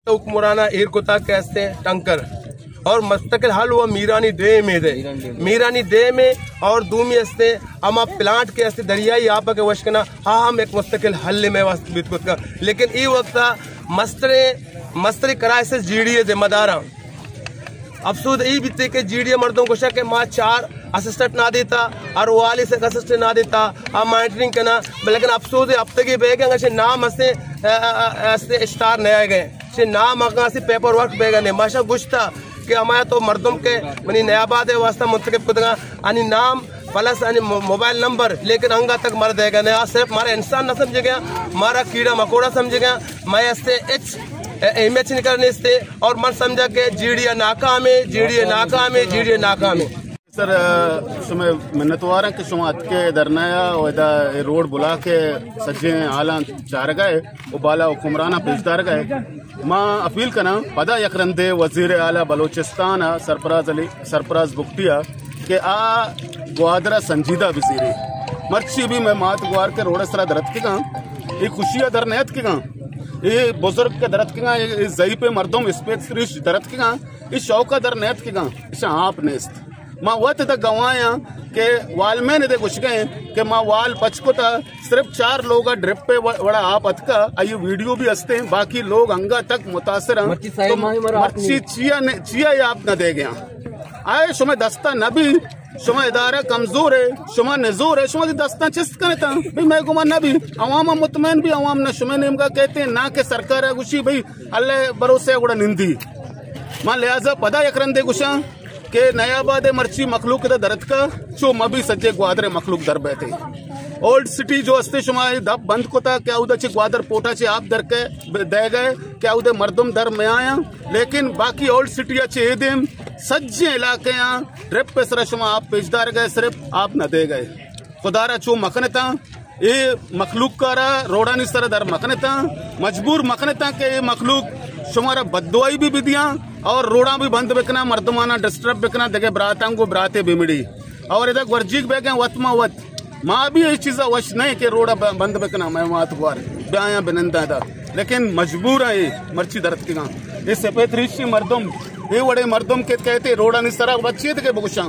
हुक्मराना इरकुता कहते टंकर और मुस्तकिल हल हुआ मीरानी दे में दे मीरानी दे में और दूमी हस्ते हम प्लांट के हस्ते दरियाई आप के वशकना हाँ हम एक मुस्तकिल हल में बिल्कुल का लेकिन ई वक्त मस्तरे कराए से जीडीए जिम्मेदार अफसोस यही बीते के जीडीए मर्दों को शक माँ 4 असिस्टेंट ना देता और वाले से असिस्टेंट ना देता हम मॉनिटरिंग करना लेकिन अफसोस अब तक ये बेगे अच्छे नाम हंसे स्टार नया गए नाम से पेपर वर्क बेगा नहीं माशा कुछ था कि हमारे तो मर्दों के मनी नया बात है वास्ता मुंतखब कुदगा अनि नाम प्लस अनि मोबाइल नंबर लेकिन अंगा तक मर देगा नहीं सिर्फ हमारा इंसान न समझ गया हमारा कीड़ा मकोड़ा समझ गया मैं ऐसे इमेज निकलने से और मन समझा के जीडीए नाकाम है सर शुमे मिन्नतवार कि शुमा अतके दरनाया और रोड बुला के सज्जे आला चार गए वो बाला हुक्मराना पेशदार गए माँ अपील करना पदा यकरंदे वजीर आला बलोचिस्तान सरफराज बुगटिया के आ ग्वादरा संजीदा बिसीरी मर्ची भी मैं मात गुआर के रोड सरा दरत के कहाँ ये खुशियाँ दर नयत के कहाँ ये बुजुर्ग के दरत के कहाँ ये जई पे मर्दों स्पेक्स दरत के कहाँ इस शौका दर नयत के कहाँ इसे आप नेस्त माँ वत तक गवाया के वाल में ने कुछ गए कि माँ वाल पचको था सिर्फ 4 लोग ड्रिप पे बड़ा आप अतका ये वीडियो भी हंसते हैं बाकी लोग अंगा तक मुतासर हैं तो मर्ची चिया आप न दे गया आए शुमा दस्ता नबी शुमा इदारा कमजोर है शुमा नजूर है शुमा दस्ता चिस्त करे था भाई मैं गुमा नबी अवाम मुतमैन भी अवाम न शुमे नेम का कहते हैं ना के सरकार है गुशी भाई अल्लाह भरोसे गुड़ा निंदी माँ लिहाजा पदा यकरंदे गुशा के नयाबाद मर्ची मखलूक दरद का चो मबी सज्जे ग्वादरे मखलूक दर बैठे ओल्ड सिटी जो हस्ते शुमा दब बंद को था क्या उधर ग्वादर पोटा चे आप दर के दे गए क्या उधर मर्दम दर में आया लेकिन बाकी ओल्ड सिटी अच्छे देम सज्जे इलाके यहाँ ट्रिप पे सर शुमा आप पेशदार गए सिर्फ आप न दे गए खुदारा चो मखने था ये मखलूक कारा रोडानी सर दर मखने था मजबूर मखने था के ये मखलूक शुमारा बददुआई भी दिया और रोड़ा भी बंद बेकना मर्दमाना डिस्टर्ब बेकना देखे बरातां को बराते बिमड़ी और इधर वर्जीक बेके वतमा वत माँ भी ये चीज़ वश नहीं कि रोड़ा बंद बेकना मैं मात गुआर ब्याया बिनंदा था लेकिन मजबूर है ये मर्ची दर्द के गाँव ये सफेद रिशी मर्दम ये बड़े मर्दम के कहते रोड़ा निसरा बच्चे थे के बुगुशा